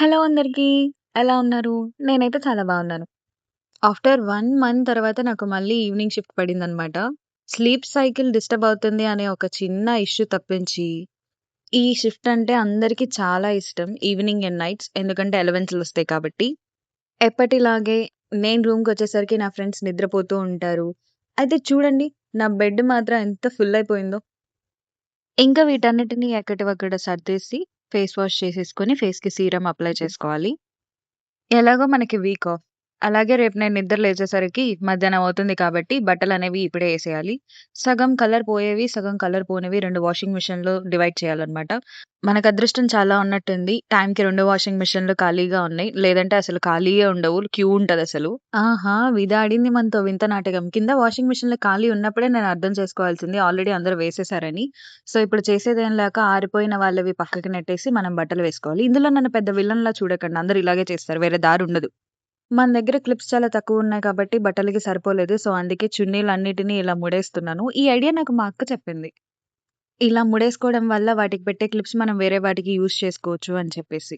Hello అందరికీ. ఎలా ఉన్నారు? నేనైతే చాలా బాగున్నాను. ఆఫ్టర్ 1 మంత్ తర్వాత నాకు మళ్ళీ ఈవినింగ్ షిఫ్ట్ పడిందనమాట. స్లీప్ సైకిల్ డిస్టర్బ్ అవుతుంది అనే ఒక చిన్న ఇష్యూ తప్పించి, ఈ షిఫ్ట్ అంటే అందరికీ చాలా ఇష్టం. Evening and nights. ఎందుకంటే ఎలవెన్స్‌లొస్తాయి కాబట్టి. ఎప్పటిలాగే నేను రూమ్‌కొచ్చేసరికి నా ఫ్రెండ్స్ నిద్రపోతూ ఉంటారు. అయితే చూడండి, నా బెడ్ మాత్రం ఎంత ఫుల్ అయిపోయిందో. ఇంకా వీటన్నిటిని ఎక్కడివక్కడ సర్దేసి, ఫేస్ వాష్ చేసేసుకొని ఫేస్‌కి సీరమ్ అప్లై చేసుకోవాలి. ఎలాగో మనకి వీక్ ఆఫ్. అలాగే రేపు నేను నిద్ర లేచేసరికి మధ్యాహ్నం అవుతుంది కాబట్టి బట్టలనేవి ఇప్పుడే ఏసేయాలి. సగం కలర్ పోయేవి, సగం కలర్ పోనివి 2 వాషింగ్ మిషన్‌లో డివైడ్ చేయాలన్నమాట. మనకు అదృష్టం చాలా ఉన్నట్టుంది. టైంకి 2 వాషింగ్ మిషన్‌లు ఖాళీగా ఉన్నాయి. లేదంటే అసలు ఖాళీయే ఉండవు. క్యూ ఉంటదసలు. ఆహా! ఇదాడింది మనతో వింత నాటకం. కింద వాషింగ్ మిషన్‌లు ఖాళీ ఉన్నప్పుడే నేను అర్థం చేసుకోవాల్సింది ఆల్రెడీ అందరూ వేసేసారని. సో, ఇప్పుడు చేసేదేం లేక ఆరిపోయిన వాళ్ళవి పక్కకి నెట్టేసి మనం బట్టలు వేసుకోవాలి. ఇందులో నన్ను పెద్ద విలన్‌లా చూడకండి. అందరూ ఇలాగే చేస్తారు. వేరే దారుండదు. మన దగ్గర క్లిప్స్ చాలా తక్కువున్నాయి కాబట్టి బట్టలకి సరిపోలేదు. సో, అందుకే చున్నీలన్నిటిని ఇలా ముడేస్తున్నాను. ఈ ఐడియా నాకు మా అక్క చెప్పింది. ఇలా ముడేసుకోవడం వల్ల వాటికి పెట్టే క్లిప్స్ మనం వేరే వాటికి యూజ్ చేసుకోవచ్చు అని చెప్పేసి.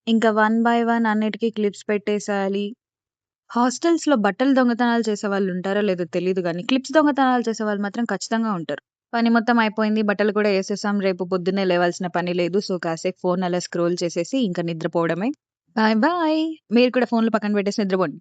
ఇంకా వన్ బై వన్ అన్నిటికి క్లిప్స్ పెట్టేసేయాలి. హాస్టల్స్‌లో బట్టలు దొంగతనాలు చేసేవాళ్ళు ఉంటారో లేదో తెలీదు గానీ, క్లిప్స్ దొంగతనాలు చేసేవాళ్ళు మాత్రం ఖచ్చితంగా ఉంటారు. పని మొత్తం అయిపోయింది. బట్టలు కూడా ఏసేసాం. రేపు పొద్దున్నే లేవాల్సిన పని లేదు. సో, కాసేపు ఫోన్ అలా స్క్రోల్ చేసేసి ఇంక నిద్రపోవడమే. Bye bye. మీరు కూడా ఫోన్‌లు పక్కన పెట్టేసి నిద్రపోండి.